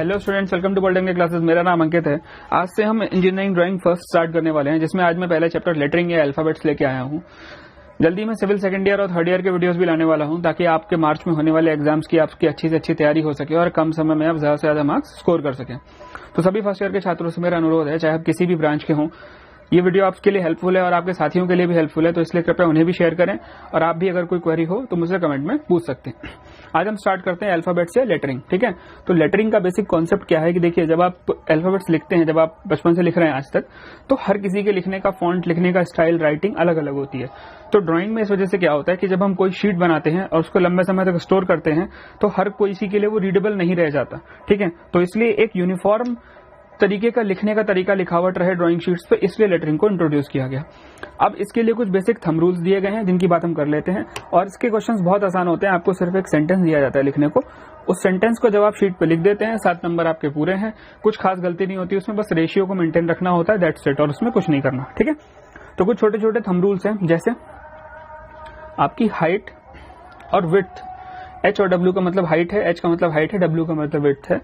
Hello students, welcome to polytechnic classes. मेरा नाम अंकित है। आज से हम इंजीनियरिंग ड्राइंग फर्स्ट स्टार्ट करने वाले हैं, जिसमें आज मैं पहला चैप्टर लेटरिंग या अल्फाबेट्स लेके आया हूँ। जल्दी मैं सिविल सेकंड ईयर और थर्ड ईयर के वीडियोस भी लाने वाला हूँ, ताकि आपके मार्च में होने वाले एग्जाम्स की आपकी अच्छी से अच्छी तैयारी हो सके और कम समय में आप ज्यादा से ज्यादा मार्क्स स्कोर कर सकें। तो सभी फर्स्ट ईयर के छात्रों से मेरा अनुरोध है, चाहे आप किसी भी ब्रांच के हों, ये वीडियो आपके लिए हेल्पफुल है और आपके साथियों के लिए भी हेल्पफुल है, तो इसलिए कृपया उन्हें भी शेयर करें। और आप भी अगर कोई क्वेरी हो तो मुझसे कमेंट में पूछ सकते हैं। आज हम स्टार्ट करते हैं अल्फाबेट से लेटरिंग। ठीक है, तो लेटरिंग का बेसिक कॉन्सेप्ट क्या है कि देखिए, जब आप अल्फाबेट्स लिखते हैं, जब आप बचपन से लिख रहे हैं आज तक, तो हर किसी के लिखने का फॉन्ट, लिखने का स्टाइल, राइटिंग अलग अलग होती है। तो ड्राइंग में इस वजह से क्या होता है कि जब हम कोई शीट बनाते हैं और उसको लंबे समय तक स्टोर करते हैं, तो हर कोई के लिए वो रीडेबल नहीं रह जाता। ठीक है, तो इसलिए एक यूनिफॉर्म तरीके का लिखने का तरीका, लिखावट रहे ड्राइंग शीट्स पे, इसलिए लेटरिंग को इंट्रोड्यूस किया गया। अब इसके लिए कुछ बेसिक थंब रूल्स दिए गए हैं, जिनकी बात हम कर लेते हैं। और इसके क्वेश्चंस बहुत आसान होते हैं। आपको सिर्फ एक सेंटेंस दिया जाता है लिखने को, उस सेंटेंस को जब आप शीट पे लिख देते हैं, 7 नंबर आपके पूरे हैं। कुछ खास गलती नहीं होती उसमें, बस रेशियो को मेंटेन रखना होता है, दैट्स इट, और उसमें कुछ नहीं करना। ठीक है, तो कुछ छोटे छोटे थंब रूल्स हैं, जैसे आपकी हाइट और विड्थ। एच और डब्ल्यू का मतलब हाइट है, एच का मतलब हाइट है, डब्ल्यू का मतलब विड्थ है।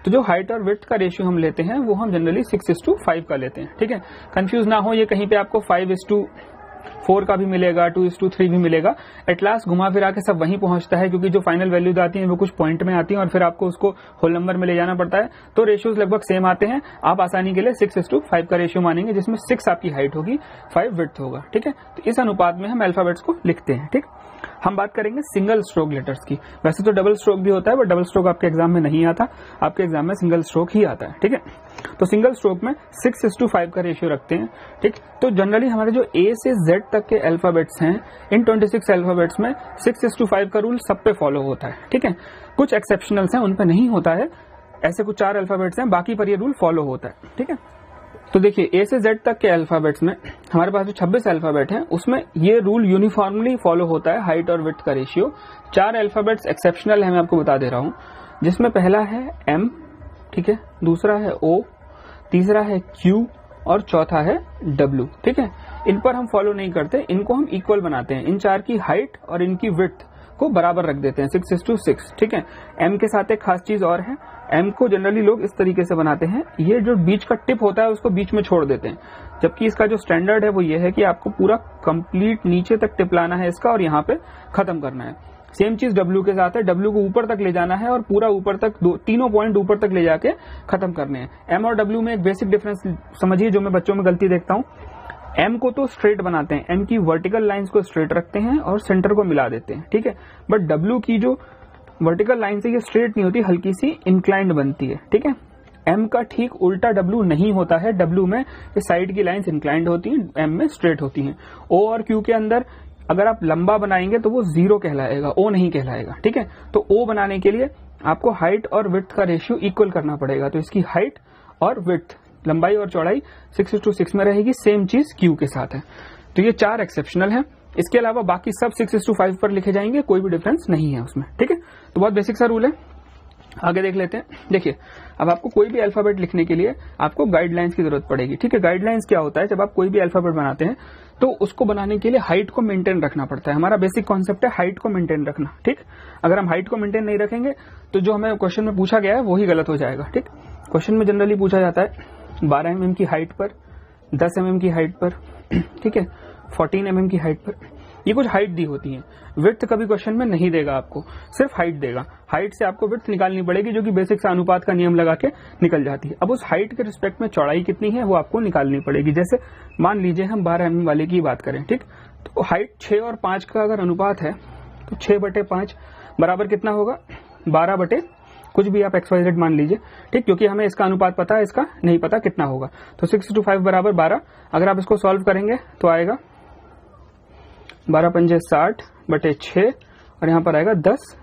तो जो हाइट और विड्थ का रेशियो हम लेते हैं वो हम जनरली 6:5 का लेते हैं। ठीक है, कंफ्यूज ना हो, ये कहीं पे आपको 5:4 का भी मिलेगा, 2:3 भी मिलेगा। एट लास्ट घुमा फिरा के सब वहीं पहुंचता है, क्योंकि जो फाइनल वैल्यूज आती हैं वो कुछ पॉइंट में आती हैं और फिर आपको उसको होल नंबर में ले जाना पड़ता है। तो रेशियोज लगभग सेम आते हैं। आप आसानी के लिए 6:5 का रेशियो मानेंगे, जिसमें 6 आपकी हाइट होगी, 5 विड्थ होगा। ठीक है, तो इस अनुपात में हम अल्फाबेट्स को लिखते हैं। ठीक, हम बात करेंगे सिंगल स्ट्रोक लेटर्स की। वैसे तो डबल स्ट्रोक भी होता है, बट डबल स्ट्रोक आपके एग्जाम में नहीं आता, आपके एग्जाम में सिंगल स्ट्रोक ही आता है। ठीक है, तो सिंगल स्ट्रोक में 6:5 का रेशियो रखते हैं। ठीक, तो जनरली हमारे जो ए से जेड तक के अल्फाबेट्स हैं, इन 26 अल्फाबेट्स में 6:5 का रूल सब पे फॉलो होता है। ठीक है, कुछ एक्सेप्शनल्स हैं, उन पे नहीं होता है। ऐसे कुछ 4 अल्फाबेट्स हैं, बाकी पर ये रूल फॉलो होता है। ठीक है, तो देखिए, ए से जेड तक के अल्फाबेट्स में हमारे पास जो 26 अल्फाबेट हैं, उसमें ये रूल यूनिफॉर्मली फॉलो होता है, हाइट और विड्थ का रेशियो। 4 अल्फाबेट्स एक्सेप्शनल है, मैं आपको बता दे रहा हूं, जिसमें पहला है एम, ठीक है, दूसरा है ओ, तीसरा है क्यू और चौथा है डब्ल्यू। ठीक है, इन पर हम फॉलो नहीं करते, इनको हम इक्वल बनाते हैं। इन 4 की हाइट और इनकी विड्थ को बराबर रख देते हैं, 6:6। ठीक है, एम के साथ एक खास चीज और है, एम को जनरली लोग इस तरीके से बनाते हैं, ये जो बीच का टिप होता है उसको बीच में छोड़ देते हैं, जबकि इसका जो स्टैंडर्ड है वो ये है कि आपको पूरा कंप्लीट नीचे तक टिप लाना है इसका और यहाँ पे खत्म करना है। सेम चीज डब्ल्यू के साथ है, डब्ल्यू को ऊपर तक ले जाना है और पूरा ऊपर तक, तीनों पॉइंट ऊपर तक ले जाके खत्म करने हैं। एम और डब्ल्यू में एक बेसिक डिफरेंस समझिए, जो मैं बच्चों में गलती देखता हूँ। एम को तो स्ट्रेट बनाते हैं, एम की वर्टिकल लाइंस को स्ट्रेट रखते हैं और सेंटर को मिला देते हैं। ठीक है, बट डब्ल्यू की जो वर्टिकल लाइन से ये स्ट्रेट नहीं होती, हल्की सी इंक्लाइंड बनती है। ठीक है, एम का ठीक उल्टा डब्ल्यू नहीं होता है, डब्ल्यू में इस साइड की लाइंस इंक्लाइंड होती हैं, एम में स्ट्रेट होती हैं। ओ और क्यू के अंदर अगर आप लंबा बनाएंगे तो वो 0 कहलाएगा, ओ नहीं कहलाएगा। ठीक है, तो ओ बनाने के लिए आपको हाइट और विड्थ का रेशियो इक्वल करना पड़ेगा। तो इसकी हाइट और विड्थ, लंबाई और चौड़ाई 6:6 में रहेगी। सेम चीज क्यू के साथ है। तो ये 4 एक्सेप्शनल है, इसके अलावा बाकी सब 6:5 पर लिखे जाएंगे, कोई भी डिफरेंस नहीं है उसमें। ठीक है, तो बहुत बेसिक सा रूल है। आगे देख लेते हैं। देखिए, अब आपको कोई भी अल्फाबेट लिखने के लिए आपको गाइडलाइंस की जरूरत पड़ेगी। ठीक है, गाइडलाइंस क्या होता है, जब आप कोई भी अल्फाबेट बनाते हैं तो उसको बनाने के लिए हाइट को मेंटेन रखना पड़ता है। हमारा बेसिक कॉन्सेप्ट है हाइट को मेंटेन रखना। ठीक, अगर हम हाइट को मेंटेन नहीं रखेंगे तो जो हमें क्वेश्चन में पूछा गया है वही गलत हो जाएगा। ठीक, क्वेश्चन में जनरली पूछा जाता है 12 mm की हाइट पर, 10 mm की हाइट पर, ठीक है, 14 mm की हाइट पर, ये कुछ हाइट दी होती है। विड्थ कभी क्वेश्चन में नहीं देगा, आपको सिर्फ हाइट देगा। हाइट से आपको विड्थ निकालनी पड़ेगी, जो कि बेसिक सा अनुपात का नियम लगा के निकल जाती है। अब उस हाइट के रिस्पेक्ट में चौड़ाई कितनी है वो आपको निकालनी पड़ेगी। जैसे मान लीजिए हम 12 mm वाले की बात करें, ठीक, तो हाइट 6 और 5 का अगर अनुपात है तो 6/5 बराबर कितना होगा, 12 कुछ भी आप XYZ मान लीजिए। ठीक, क्योंकि हमें इसका अनुपात पता है, इसका नहीं पता कितना होगा। तो 6:5 बराबर 12। अगर आप इसको सॉल्व करेंगे तो आएगा 12 पंजे 60/6 और यहां पर आएगा 10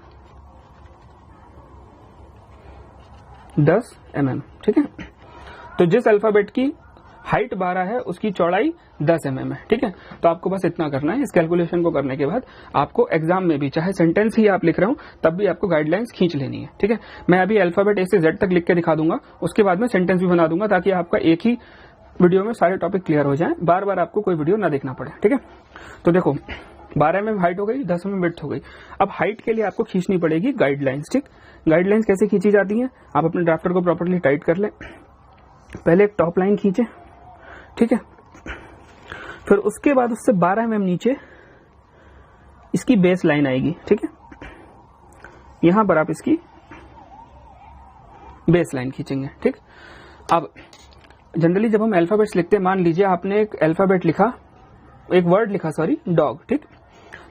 mm। ठीक है, तो जिस अल्फाबेट की हाइट 12 है उसकी चौड़ाई 10 mm है। ठीक है, तो आपको बस इतना करना है। इस कैलकुलेशन को करने के बाद आपको एग्जाम में भी, चाहे सेंटेंस ही आप लिख रहे हो तब भी आपको गाइडलाइंस खींच लेनी है। ठीक है, मैं अभी अल्फाबेट ए से जेड तक लिख के दिखा दूंगा, उसके बाद में सेंटेंस भी बना दूंगा, ताकि आपका एक ही वीडियो में सारे टॉपिक क्लियर हो जाए, बार बार आपको कोई वीडियो ना देखना पड़े। ठीक है, तो देखो 12 mm हाइट हो गई, 10 mm विड्थ हो गई। अब हाइट के लिए आपको खींचनी पड़ेगी गाइडलाइंस। ठीक, गाइडलाइंस कैसे खींची जाती है, आप अपने ड्राफ्टर को प्रॉपर्ली टाइट कर लें। पहले एक टॉप लाइन खींचे, ठीक है, फिर उसके बाद उससे 12 mm नीचे इसकी बेस लाइन आएगी। ठीक है, यहां पर आप इसकी बेस लाइन खींचेंगे। ठीक, अब जनरली जब हम अल्फाबेट्स लिखते हैं, मान लीजिए आपने एक अल्फाबेट लिखा, एक वर्ड लिखा, सॉरी, डॉग। ठीक,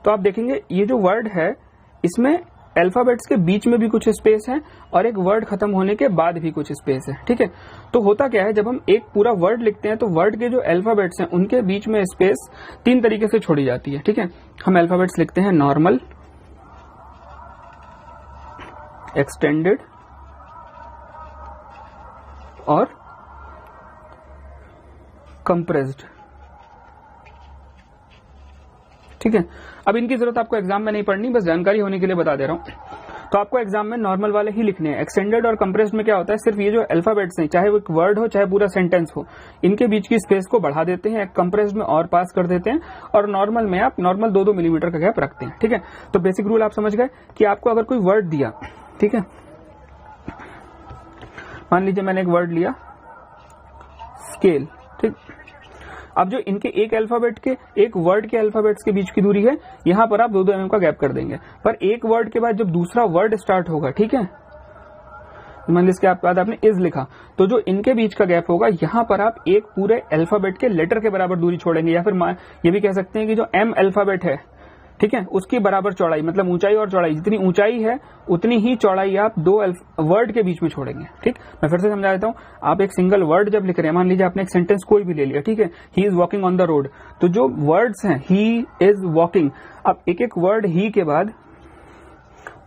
तो आप देखेंगे ये जो वर्ड है इसमें अल्फाबेट्स के बीच में भी कुछ स्पेस है और एक वर्ड खत्म होने के बाद भी कुछ स्पेस है। ठीक है, तो होता क्या है, जब हम एक पूरा वर्ड लिखते हैं तो वर्ड के जो अल्फाबेट्स हैं उनके बीच में स्पेस 3 तरीके से छोड़ी जाती है। ठीक है, हम अल्फाबेट्स लिखते हैं नॉर्मल, एक्सटेंडेड और कंप्रेस्ड। ठीक है, अब इनकी जरूरत आपको एग्जाम में नहीं पड़नी, बस जानकारी होने के लिए बता दे रहा हूं। तो आपको एग्जाम में नॉर्मल वाले ही लिखने हैं। एक्सटेंडेड और कंप्रेस्ड में क्या होता है, सिर्फ ये जो अल्फाबेट्स हैं, चाहे वो एक वर्ड हो चाहे पूरा सेंटेंस हो, इनके बीच की स्पेस को बढ़ा देते हैं, कंप्रेस्ड में और पास कर देते हैं, और नॉर्मल में आप नॉर्मल 2-2 मिलीमीटर का गैप रखते हैं। ठीक है, तो बेसिक रूल आप समझ गए कि आपको अगर कोई वर्ड दिया, ठीक है, मान लीजिए मैंने एक वर्ड लिया स्केल। ठीक, अब जो इनके एक अल्फाबेट के, एक वर्ड के अल्फाबेट्स के बीच की दूरी है, यहां पर आप 2-2 mm का गैप कर देंगे। पर एक वर्ड के बाद जब दूसरा वर्ड स्टार्ट होगा, ठीक है, मान लीजिए इसके बाद आपने इज लिखा, तो जो इनके बीच का गैप होगा यहां पर आप एक पूरे अल्फाबेट के लेटर के बराबर दूरी छोड़ेंगे, या फिर ये भी कह सकते हैं कि जो एम अल्फाबेट है, ठीक है, उसकी बराबर चौड़ाई, मतलब ऊंचाई और चौड़ाई, जितनी ऊंचाई है उतनी ही चौड़ाई आप 2 वर्ड के बीच में छोड़ेंगे। ठीक, मैं फिर से समझा देता हूं। आप एक सिंगल वर्ड जब लिख रहे हैं, मान लीजिए आपने एक सेंटेंस कोई भी ले लिया, ठीक है, he is walking on the road, तो जो वर्ड्स हैं ही इज वॉकिंग, अब एक एक वर्ड ही के बाद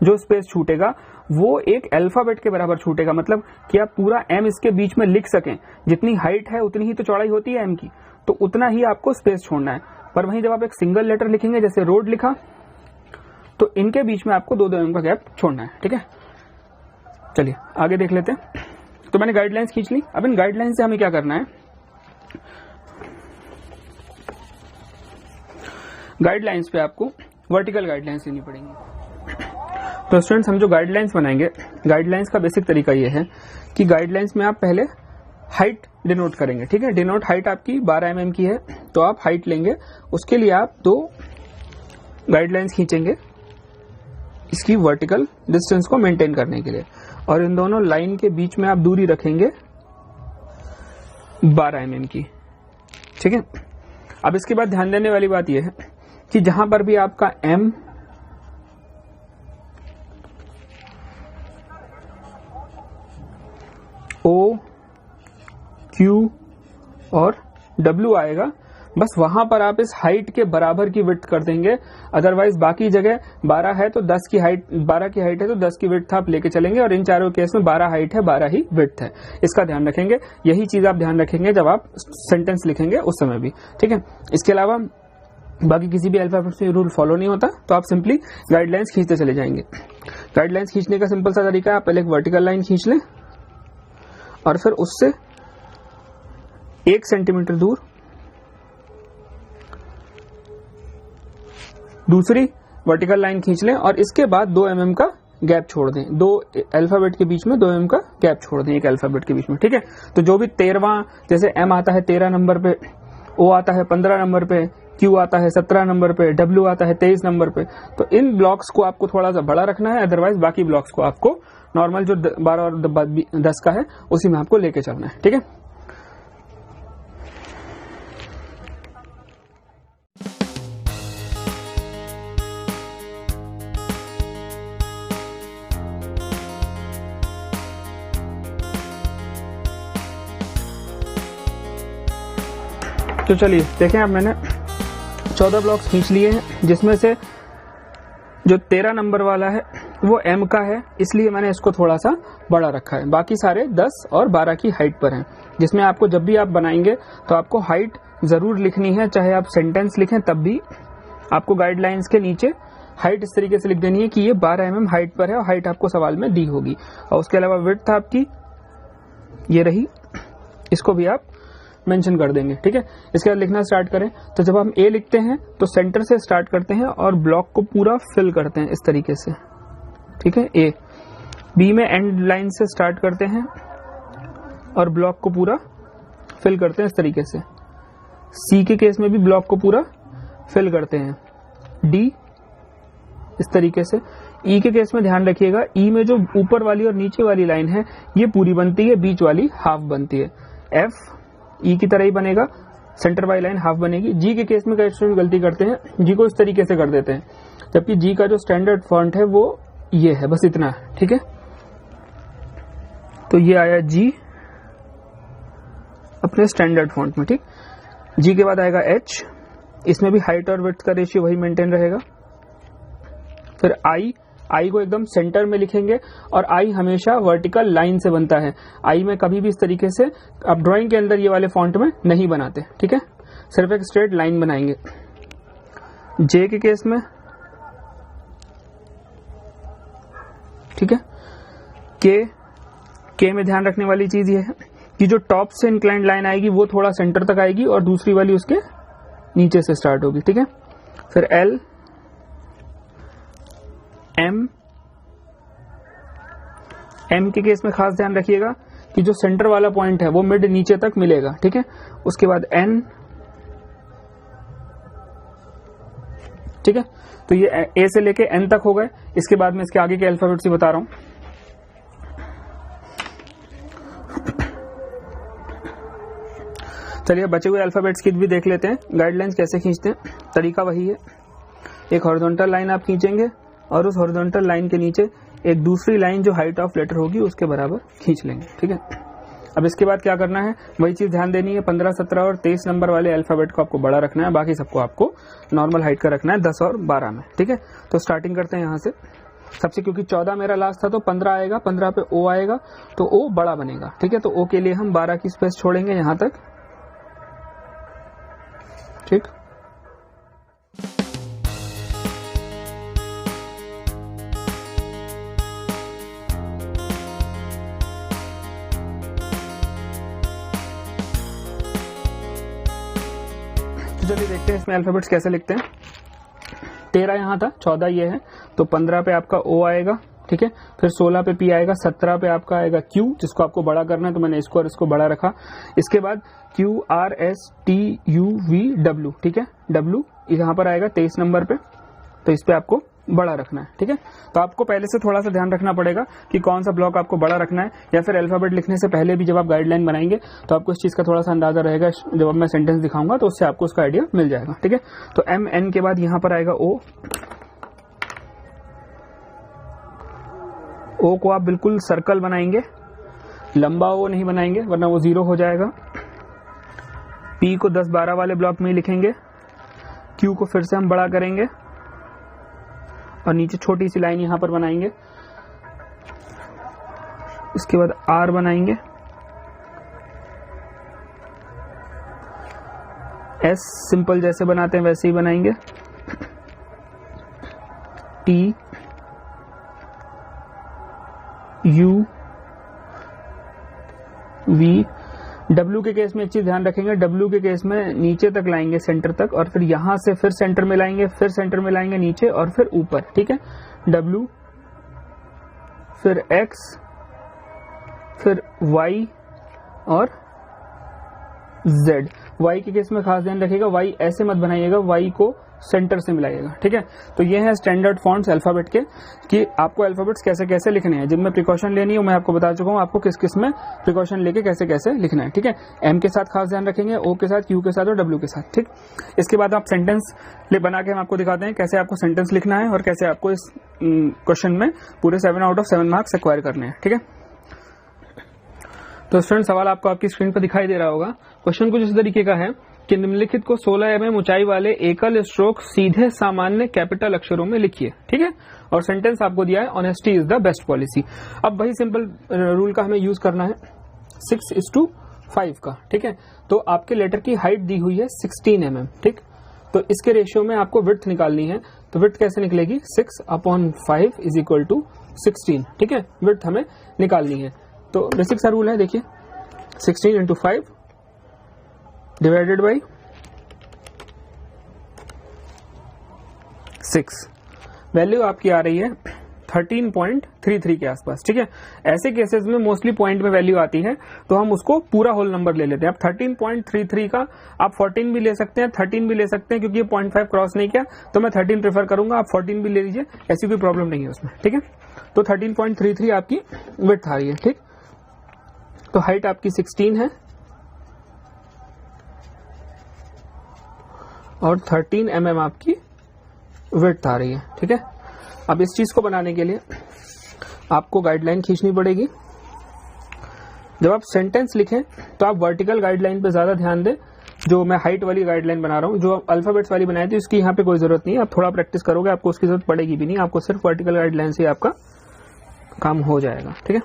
जो स्पेस छूटेगा वो एक अल्फाबेट के बराबर छूटेगा, मतलब कि आप पूरा एम इसके बीच में लिख सकें। जितनी हाइट है उतनी ही तो चौड़ाई होती है एम की, तो उतना ही आपको स्पेस छोड़ना है। पर वहीं जब आप एक सिंगल लेटर लिखेंगे, जैसे रोड लिखा, तो इनके बीच में आपको 2-2 mm का गैप छोड़ना है। ठीक है, चलिए आगे देख लेते हैं। तो मैंने गाइडलाइंस खींच ली। अब इन गाइडलाइंस से हमें क्या करना है, गाइडलाइंस पे आपको वर्टिकल गाइडलाइंस लेनी पड़ेंगी। तो स्टूडेंट्स, हम जो गाइडलाइंस बनाएंगे, गाइडलाइंस का बेसिक तरीका ये है कि गाइडलाइंस में आप पहले हाइट डिनोट करेंगे। ठीक है, डिनोट हाइट आपकी 12 mm की है, तो आप हाइट लेंगे, उसके लिए आप 2 गाइडलाइंस खींचेंगे इसकी वर्टिकल डिस्टेंस को मेंटेन करने के लिए, और इन दोनों लाइन के बीच में आप दूरी रखेंगे 12 mm की। ठीक है, अब इसके बाद ध्यान देने वाली बात यह है कि जहां पर भी आपका M O Q और W आएगा, बस वहां पर आप इस हाइट के बराबर की विड्थ कर देंगे। अदरवाइज बाकी जगह 12 है तो 10 की हाइट, 12 की हाइट है तो 10 की विड्थ आप लेके चलेंगे, और इन चारों केस में 12 हाइट है, 12 ही विड्थ है। इसका ध्यान रखेंगे, यही चीज आप ध्यान रखेंगे जब आप सेंटेंस लिखेंगे उस समय भी। ठीक है, इसके अलावा बाकी किसी भी अल्फाबेट से रूल फॉलो नहीं होता, तो आप सिंपली गाइडलाइंस खींचते चले जाएंगे। गाइडलाइंस खींचने का सिंपल सा तरीका है, आप पहले एक वर्टिकल लाइन खींच लें और फिर उससे 1 सेंटीमीटर दूर दूसरी वर्टिकल लाइन खींच लें, और इसके बाद 2 mm का गैप छोड़ दें, 2 अल्फाबेट के बीच में 2 mm का गैप छोड़ दें एक अल्फाबेट के बीच में। ठीक है, तो जो भी 13वां, जैसे M आता है 13 नंबर पे, O आता है 15 नंबर पे, Q आता है 17 नंबर पे, W आता है 23 नंबर पे, तो इन ब्लॉक्स को आपको थोड़ा सा बड़ा रखना है, अदरवाइज बाकी ब्लॉक्स को आपको नॉर्मल जो 12 और 10 का है उसी में आपको लेके चलना है। ठीक है, तो चलिए देखें, अब मैंने 14 ब्लॉक्स खींच लिए हैं, जिसमें से जो 13 नंबर वाला है वो M का है, इसलिए मैंने इसको थोड़ा सा बड़ा रखा है। बाकी सारे 10 और 12 की हाइट पर हैं, जिसमें आपको जब भी आप बनाएंगे तो आपको हाइट जरूर लिखनी है, चाहे आप सेंटेंस लिखें तब भी आपको गाइडलाइंस के नीचे हाइट इस तरीके से लिख देनी है कि ये 12 mm हाइट पर है, और हाइट आपको सवाल में दी होगी। और उसके अलावा विड्थ आपकी ये रही, इसको भी आप मेंशन कर देंगे। ठीक है, इसके बाद लिखना स्टार्ट करें तो जब हम ए लिखते हैं तो सेंटर से स्टार्ट करते हैं और ब्लॉक को पूरा फिल करते हैं इस तरीके से। ठीक है, ए। बी में एंड लाइन से स्टार्ट करते हैं और ब्लॉक को पूरा फिल करते हैं इस तरीके से। सी के केस में भी ब्लॉक को पूरा फिल करते हैं। डी इस तरीके से। ई के केस में ध्यान रखिएगा, ई में जो ऊपर वाली और नीचे वाली लाइन है ये पूरी बनती है, बीच वाली हाफ बनती है। एफ ई की तरह ही बनेगा, सेंटर वाली लाइन हाफ बनेगी। जी के केस में कई स्टूडेंट गलती करते हैं, जी को इस तरीके से कर देते हैं, जबकि जी का जो स्टैंडर्ड फॉन्ट है वो ये है, बस इतना है। ठीक है, तो ये आया जी अपने स्टैंडर्ड फॉन्ट में। ठीक, जी के बाद आएगा एच, इसमें भी हाइट और विड्थ का रेशियो वही मेंटेन रहेगा। फिर आई, आई को एकदम सेंटर में लिखेंगे और आई हमेशा वर्टिकल लाइन से बनता है। आई में कभी भी इस तरीके से आप ड्राइंग के अंदर ये वाले फॉन्ट में नहीं बनाते। ठीक है, सिर्फ एक स्ट्रेट लाइन बनाएंगे। जे के केस में, ठीक है, के में ध्यान रखने वाली चीज ये है कि जो टॉप से इंक्लाइंड लाइन आएगी वो थोड़ा सेंटर तक आएगी और दूसरी वाली उसके नीचे से स्टार्ट होगी। ठीक है, फिर एल, एम के केस में खास ध्यान रखिएगा कि जो सेंटर वाला पॉइंट है वो मिड नीचे तक मिलेगा। ठीक है, उसके बाद एन। ठीक है, तो ये ए से लेके एन तक हो गए। इसके बाद में इसके आगे के अल्फाबेट्स ही बता रहा हूं। चलिए बचे हुए अल्फाबेट्स की भी देख लेते हैं, गाइडलाइंस कैसे खींचते हैं। तरीका वही है, एक हॉरिजॉन्टल लाइन आप खींचेंगे और उस हॉरिजॉन्टल लाइन के नीचे एक दूसरी लाइन जो हाइट ऑफ लेटर होगी उसके बराबर खींच लेंगे। ठीक है, अब इसके बाद क्या करना है, वही चीज ध्यान देनी है। 15, 17 और 23 नंबर वाले अल्फाबेट को आपको बड़ा रखना है, बाकी सबको आपको नॉर्मल हाइट का रखना है, 10 और 12 में। ठीक है, तो स्टार्टिंग करते हैं यहाँ से सबसे, क्योंकि 14 मेरा लास्ट था तो 15 आएगा, 15 पे ओ आएगा तो ओ बड़ा बनेगा। ठीक है, तो ओ के लिए हम 12 की स्पेस छोड़ेंगे यहां तक। ठीक, चलिए देखते हैं इसमें अल्फाबेट्स कैसे लिखते हैं। 13 यहाँ था, 14 ये है, तो 15 पे आपका ओ आएगा। ठीक है, फिर 16 पे पी आएगा, 17 पे आपका आएगा क्यू, जिसको आपको बड़ा करना है तो मैंने इसको और इसको बड़ा रखा। इसके बाद Q R S T U V W. ठीक है, डब्ल्यू यहाँ पर आएगा 23 नंबर पे, तो इस पे आपको बड़ा रखना है। ठीक है, तो आपको पहले से थोड़ा सा ध्यान रखना पड़ेगा कि कौन सा ब्लॉक आपको बड़ा रखना है, या फिर अल्फाबेट लिखने से पहले भी जब आप गाइडलाइन बनाएंगे तो आपको इस चीज का थोड़ा सा अंदाजा रहेगा। जब मैं सेंटेंस दिखाऊंगा तो उससे आपको उसका आइडिया मिल जाएगा। ठीक है, तो एम एन के बाद यहां पर आएगा ओ। ओ को आप बिल्कुल सर्कल बनाएंगे, लंबा ओ नहीं बनाएंगे वरना वो 0 हो जाएगा। पी को 10, 12 वाले ब्लॉक में ही लिखेंगे। क्यू को फिर से हम बड़ा करेंगे और नीचे छोटी सी लाइन यहां पर बनाएंगे। इसके बाद आर बनाएंगे, एस सिंपल जैसे बनाते हैं वैसे ही बनाएंगे। T, U, V. डब्ल्यू के केस में एक चीज ध्यान रखेंगे, डब्ल्यू के केस में नीचे तक लाएंगे सेंटर तक, और फिर यहां से फिर सेंटर में लाएंगे, फिर सेंटर में लाएंगे नीचे और फिर ऊपर। ठीक है, डब्ल्यू, फिर एक्स, फिर वाई और जेड। वाई के केस में खास ध्यान रखिएगा, वाई ऐसे मत बनाइएगा, वाई को सेंटर से मिलाइएगा। ठीक है, तो ये है स्टैंडर्ड फॉन्ट्स अल्फाबेट के, कि आपको अल्फाबेट्स कैसे कैसे लिखने हैं। जिनमें प्रिकॉशन लेनी है मैं आपको बता चुका हूं, आपको किस किस में प्रिकॉशन लेके कैसे कैसे लिखना है। ठीक है, एम के साथ खास ध्यान रखेंगे, ओ के साथ, क्यू के साथ और डब्ल्यू के साथ। ठीक, इसके बाद आप सेंटेंस बना के हम आपको दिखाते हैं कैसे आपको सेंटेंस लिखना है और कैसे आपको इस क्वेश्चन में पूरे 7 आउट ऑफ 7 मार्क्स एक्वायर करने हैं। ठीक है, तो स्टूडेंट सवाल आपको आपकी स्क्रीन पर दिखाई दे रहा होगा। क्वेश्चन कुछ इस तरीके का है कि निम्नलिखित को 16 mm ऊंचाई वाले एकल स्ट्रोक सीधे सामान्य कैपिटल अक्षरों में लिखिए। ठीक है, और सेंटेंस आपको दिया है honesty is the best policy. अब वही सिंपल रूल का हमें यूज करना है 6:5 का। ठीक है, तो आपके लेटर की हाइट दी हुई है 16 mm। ठीक, तो इसके रेशियो में आपको विड्थ निकालनी है, तो विड्थ कैसे निकलेगी, 6/5 = 16। ठीक है, विड्थ हमें निकालनी है, तो बेसिक सा रूल है, देखिए 16 × 5 डिवाइडेड बाई 6, वैल्यू आपकी आ रही है 13.33 के आसपास। ठीक है, ऐसे केसेस में मोस्टली पॉइंट में वैल्यू आती है तो हम उसको पूरा होल नंबर ले लेते हैं। अब 13.33 का आप 14 भी ले सकते हैं, 13 भी ले सकते हैं, क्योंकि ये 0.5 क्रॉस नहीं किया तो मैं 13 प्रेफर करूंगा, आप 14 भी ले लीजिए, ऐसी कोई प्रॉब्लम नहीं है उसमें। ठीक है, तो 13.33 आपकी विड्थ आ रही है। ठीक, तो हाइट आपकी 16 है और 13 mm आपकी विड्थ आ रही है। ठीक है, अब इस चीज को बनाने के लिए आपको गाइडलाइन खींचनी पड़ेगी। जब आप सेंटेंस लिखें तो आप वर्टिकल गाइडलाइन पे ज्यादा ध्यान दें। जो मैं हाइट वाली गाइडलाइन बना रहा हूं, जो अल्फाबेट्स वाली बनाई थी, उसकी यहाँ पे कोई जरूरत नहीं है। आप थोड़ा प्रैक्टिस करोगे, आपको उसकी जरूरत पड़ेगी भी नहीं, आपको सिर्फ वर्टिकल गाइडलाइन से आपका काम हो जाएगा। ठीक है,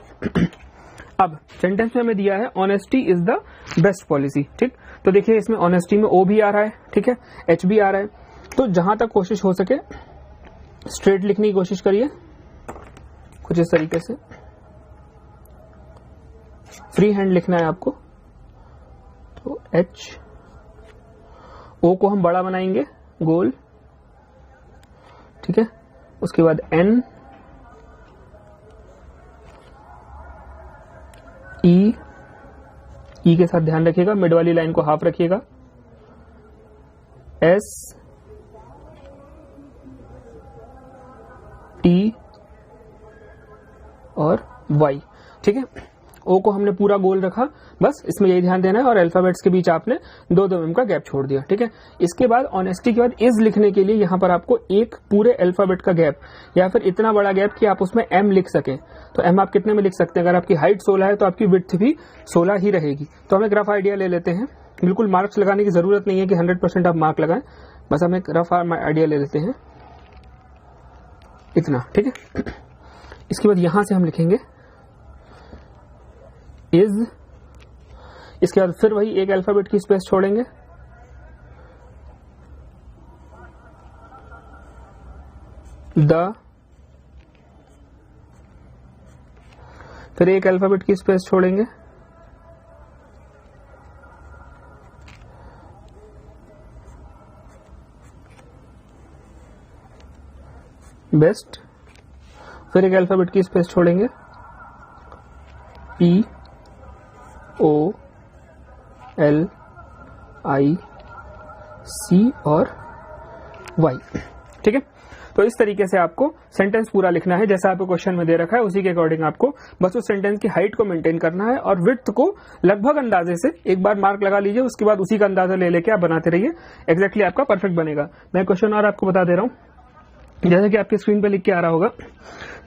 अब सेंटेंस में हमें दिया है honesty is the best policy. ठीक, तो देखिए इसमें ऑनेस्टी में ओ भी आ रहा है, ठीक है, एच भी आ रहा है। तो जहां तक कोशिश हो सके स्ट्रेट लिखने की कोशिश करिए, कुछ इस तरीके से फ्री हैंड लिखना है आपको। तो एच, ओ को हम बड़ा बनाएंगे गोल, ठीक है, उसके बाद एन, ई के साथ ध्यान रखिएगा, मिड वाली लाइन को हाफ रखिएगा, एस, टी और वाई। ठीक है, ओ को हमने पूरा गोल रखा, बस इसमें यही ध्यान देना है, और अल्फाबेट्स के बीच आपने 2 mm का गैप छोड़ दिया। ठीक है, इसके बाद ऑनेस्टी के बाद इज लिखने के लिए यहां पर आपको एक पूरे अल्फाबेट का गैप या फिर इतना बड़ा गैप कि आप उसमें एम लिख सकें। तो एम आप कितने में लिख सकते हैं? अगर आपकी हाइट 16 है तो आपकी विड्थ भी 16 ही रहेगी। तो हम एक रफ आइडिया ले लेते हैं, बिल्कुल मार्क्स लगाने की जरूरत नहीं है कि 100% आप मार्क लगाएं, बस हम एक रफ आइडिया ले लेते हैं इतना। ठीक है, इसके बाद यहां से हम लिखेंगे इज, इसके बाद फिर वही एक अल्फाबेट की स्पेस छोड़ेंगे, द, फिर एक अल्फाबेट की स्पेस छोड़ेंगे, बेस्ट, फिर एक अल्फाबेट की स्पेस छोड़ेंगे, पी, ओ, एल, आई, सी और वाई। ठीक है, तो इस तरीके से आपको सेंटेंस पूरा लिखना है जैसा आपको क्वेश्चन में दे रखा है, उसी के अकॉर्डिंग आपको बस उस सेंटेंस की हाइट को मेंटेन करना है और विड्थ को लगभग अंदाजे से एक बार मार्क लगा लीजिए, उसके बाद उसी का अंदाजा ले लेके आप बनाते रहिए, एग्जैक्टली आपका परफेक्ट बनेगा। मैं क्वेश्चन और आपको बता दे रहा हूं, जैसे कि आपकी स्क्रीन पे लिख के आ रहा होगा,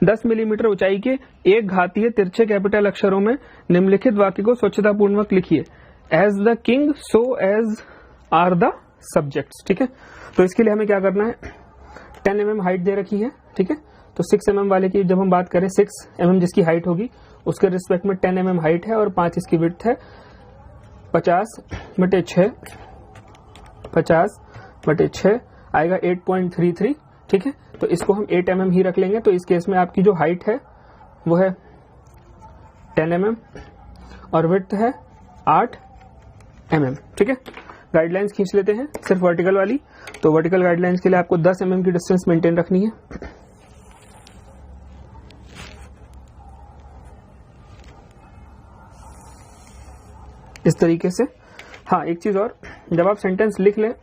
10 मिलीमीटर ऊंचाई के एक घातीय तिरछे कैपिटल अक्षरों में निम्नलिखित वाक्य को स्वच्छतापूर्वक लिखिए, as the king so as are the subjects. ठीक है, तो इसके लिए हमें क्या करना है, 10 mm हाइट दे रखी है। ठीक है, तो 6 mm वाले की जब हम बात करें, 6 mm जिसकी हाइट होगी उसके रिस्पेक्ट में 10 mm हाइट है और 5 इसकी विड्थ है। 50/6, 50/6 आएगा 8.33। ठीक है, तो इसको हम 8 mm ही रख लेंगे। तो इस केस में आपकी जो हाइट है वो है 10 mm और विड्थ है 8 mm। ठीक है, गाइडलाइंस खींच लेते हैं सिर्फ वर्टिकल वाली। तो वर्टिकल गाइडलाइंस के लिए आपको 10 mm की डिस्टेंस मेंटेन रखनी है। इस तरीके से। हाँ, एक चीज और, जब आप सेंटेंस लिख लें,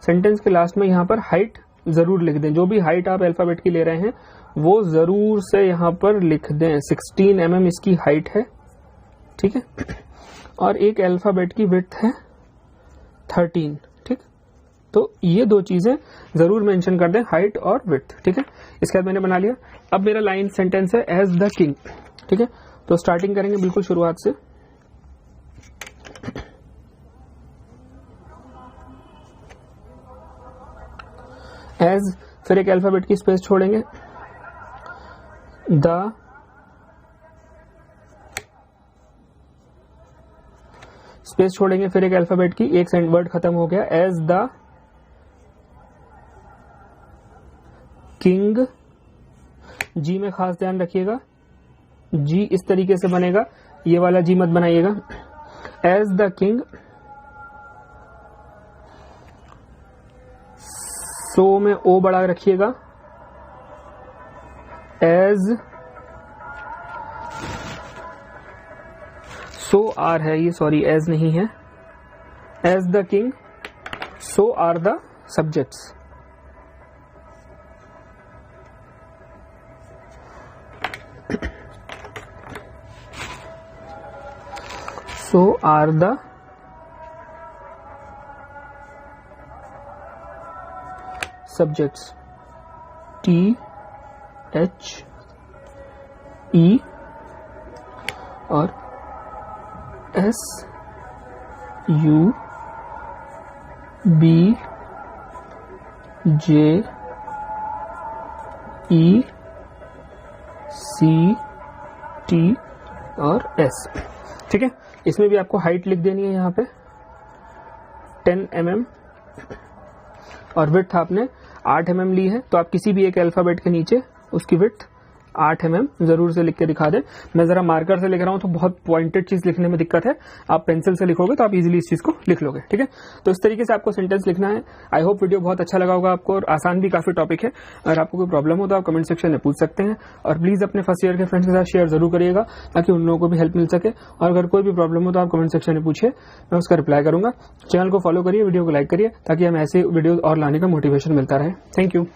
सेंटेंस के लास्ट में यहां पर हाइट जरूर लिख दें। जो भी हाइट आप अल्फाबेट की ले रहे हैं वो जरूर से यहां पर लिख दें। 16 mm इसकी हाइट है। ठीक है, और एक अल्फाबेट की विड्थ है 13। ठीक, तो ये 2 चीजें जरूर मेंशन कर दें, हाइट और विड्थ। ठीक है, इसके बाद मैंने बना लिया। अब मेरा लाइन सेंटेंस है एज द किंग। ठीक है, तो स्टार्टिंग करेंगे बिल्कुल शुरुआत से। एज, फिर एक अल्फाबेट की स्पेस छोड़ेंगे, द, स्पेस छोड़ेंगे, फिर एक अल्फाबेट की, एक वर्ड खत्म हो गया, एज द किंग। जी में खास ध्यान रखिएगा, जी इस तरीके से बनेगा, ये वाला जी मत बनाइएगा। एज द किंग सो में ओ बड़ा रखिएगा, एज सो आर है ये, सॉरी एज नहीं है, as the king so are the subjects. So are the subjects, T H E और S U B J E C T और S। ठीक है, इसमें भी आपको हाइट लिख देनी है यहाँ पे 10 mm और विड्थ आपने 8 mm ली है, तो आप किसी भी एक अल्फाबेट के नीचे उसकी विड्थ 8 mm जरूर से लिख के दिखा दें। मैं जरा मार्कर से लिख रहा हूं तो बहुत पॉइंटेड चीज लिखने में दिक्कत है, आप पेंसिल से लिखोगे तो आप इजीली इस चीज को लिख लोगे। ठीक है, तो इस तरीके से आपको सेंटेंस लिखना है। आई होप वीडियो बहुत अच्छा लगा होगा आपको और आसान भी काफी टॉपिक है। अगर आपको कोई प्रॉब्लम हो तो आप कमेंट सेक्शन में पूछ सकते हैं और प्लीज अपने फर्स्ट ईयर के फ्रेंड्स के साथ शेयर जरूर करिएगा ताकि उन लोगों को भी हेल्प मिल सके। और अगर कोई भी प्रॉब्लम हो तो आप कमेंट सेक्शन में पूछिए, मैं उसका रिप्लाई करूंगा। चैनल को फॉलो करिए, वीडियो को लाइक करिए ताकि हमें ऐसे वीडियो और लाने का मोटिवेशन मिलता रहे। Thank you.